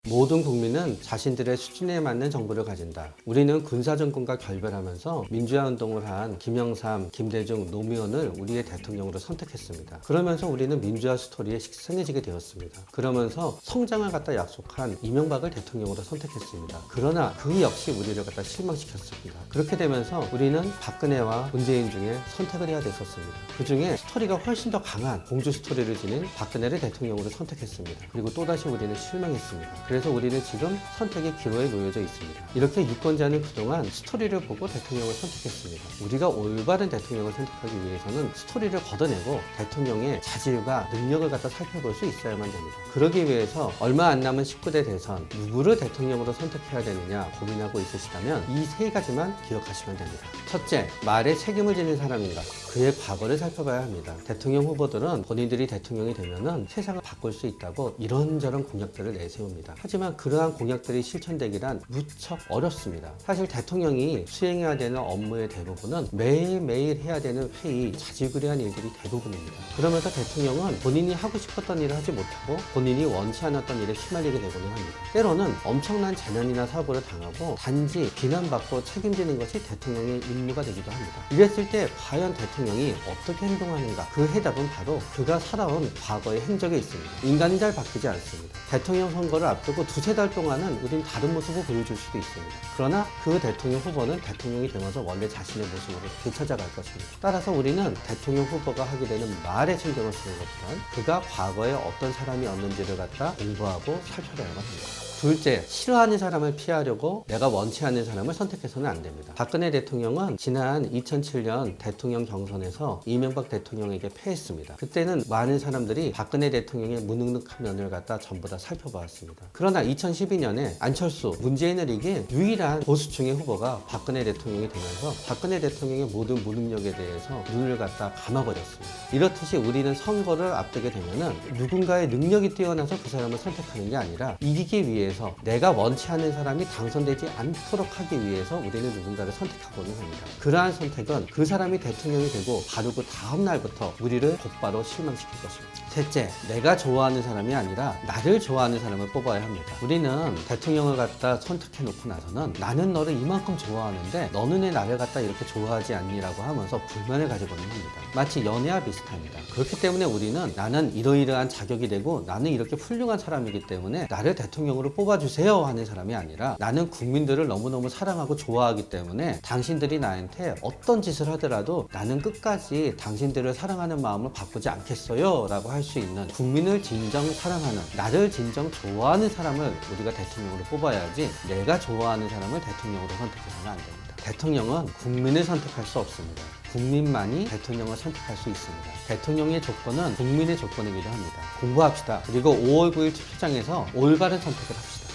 모든 국민은 자신들의 수준에 맞는 정보를 가진다. 우리는 군사정권과 결별하면서 민주화운동을 한 김영삼, 김대중, 노무현을 우리의 대통령으로 선택했습니다. 그러면서 우리는 민주화 스토리에 식상해지게 되었습니다. 그러면서 성장을 갖다 약속한 이명박을 대통령으로 선택했습니다. 그러나 그 역시 우리를 갖다 실망시켰습니다. 그렇게 되면서 우리는 박근혜와 문재인 중에 선택을 해야 됐었습니다. 그 중에 스토리가 훨씬 더 강한 공주 스토리를 지닌 박근혜를 대통령으로 선택했습니다. 그리고 또다시 우리는 실망했습니다. 그래서 우리는 지금 선택의 기로에 놓여져 있습니다. 이렇게 유권자는 그동안 스토리를 보고 대통령을 선택했습니다. 우리가 올바른 대통령을 선택하기 위해서는 스토리를 걷어내고 대통령의 자질과 능력을 갖다 살펴볼 수 있어야만 됩니다. 그러기 위해서 얼마 안 남은 19대 대선 누구를 대통령으로 선택해야 되느냐 고민하고 있으시다면 이 세 가지만 기억하시면 됩니다. 첫째, 말에 책임을 지는 사람인가? 그의 과거를 살펴봐야 합니다. 대통령 후보들은 본인들이 대통령이 되면은 세상을 바꿀 수 있다고 이런저런 공약들을 내세웁니다. 하지만 그러한 공약들이 실천되기란 무척 어렵습니다. 사실 대통령이 수행해야 되는 업무의 대부분은 매일매일 해야 되는 회의, 자질구레한 일들이 대부분입니다. 그러면서 대통령은 본인이 하고 싶었던 일을 하지 못하고 본인이 원치 않았던 일에 휘말리게 되고는 합니다. 때로는 엄청난 재난이나 사고를 당하고 단지 비난받고 책임지는 것이 대통령의 임무가 되기도 합니다. 이랬을 때 과연 대통령이 어떻게 행동하는가? 그 해답은 바로 그가 살아온 과거의 행적에 있습니다. 인간이 잘 바뀌지 않습니다. 대통령 선거를 앞두고 두세 달 동안은 우린 다른 모습을 보여줄 수도 있습니다. 그러나 그 대통령 후보는 대통령이 되면서 원래 자신의 모습으로 되찾아갈 것입니다. 따라서 우리는 대통령 후보가 하게 되는 말에 신경을 쓰는 것보단 그가 과거에 어떤 사람이었는지를 갖다 공부하고 살펴봐야만 합니다. 둘째, 싫어하는 사람을 피하려고 내가 원치 않는 사람을 선택해서는 안 됩니다. 박근혜 대통령은 지난 2007년 대통령 경선에서 이명박 대통령에게 패했습니다. 그때는 많은 사람들이 박근혜 대통령의 무능력한 면을 갖다 전부 다 살펴보았습니다. 그러나 2012년에 안철수, 문재인을 이긴 유일한 보수층의 후보가 박근혜 대통령이 되면서 박근혜 대통령의 모든 무능력에 대해서 눈을 갖다 감아버렸습니다. 이렇듯이 우리는 선거를 앞두게 되면은 누군가의 능력이 뛰어나서 그 사람을 선택하는 게 아니라 이기기 위해 내가 원치 않는 사람이 당선되지 않도록 하기 위해서 우리는 누군가를 선택하고는 합니다. 그러한 선택은 그 사람이 대통령이 되고 바로 그 다음 날부터 우리를 곧바로 실망시킬 것입니다. 셋째, 내가 좋아하는 사람이 아니라 나를 좋아하는 사람을 뽑아야 합니다. 우리는 대통령을 갖다 선택해 놓고 나서는 나는 너를 이만큼 좋아하는데 너는 왜 나를 갖다 이렇게 좋아하지 않니라고 하면서 불만을 가지고는 합니다. 마치 연애와 비슷합니다. 그렇기 때문에 우리는 나는 이러이러한 자격이 되고 나는 이렇게 훌륭한 사람이기 때문에 나를 대통령으로 뽑아주세요 하는 사람이 아니라 나는 국민들을 너무너무 사랑하고 좋아하기 때문에 당신들이 나한테 어떤 짓을 하더라도 나는 끝까지 당신들을 사랑하는 마음을 바꾸지 않겠어요 라고 할 수 있는 국민을 진정 사랑하는 나를 진정 좋아하는 사람을 우리가 대통령으로 뽑아야지 내가 좋아하는 사람을 대통령으로 선택해서는 안 됩니다. 대통령은 국민을 선택할 수 없습니다. 국민만이 대통령을 선택할 수 있습니다. 대통령의 조건은 국민의 조건이기도 합니다. 공부합시다. 그리고 5월 9일 투표장에서 올바른 선택을 합시다.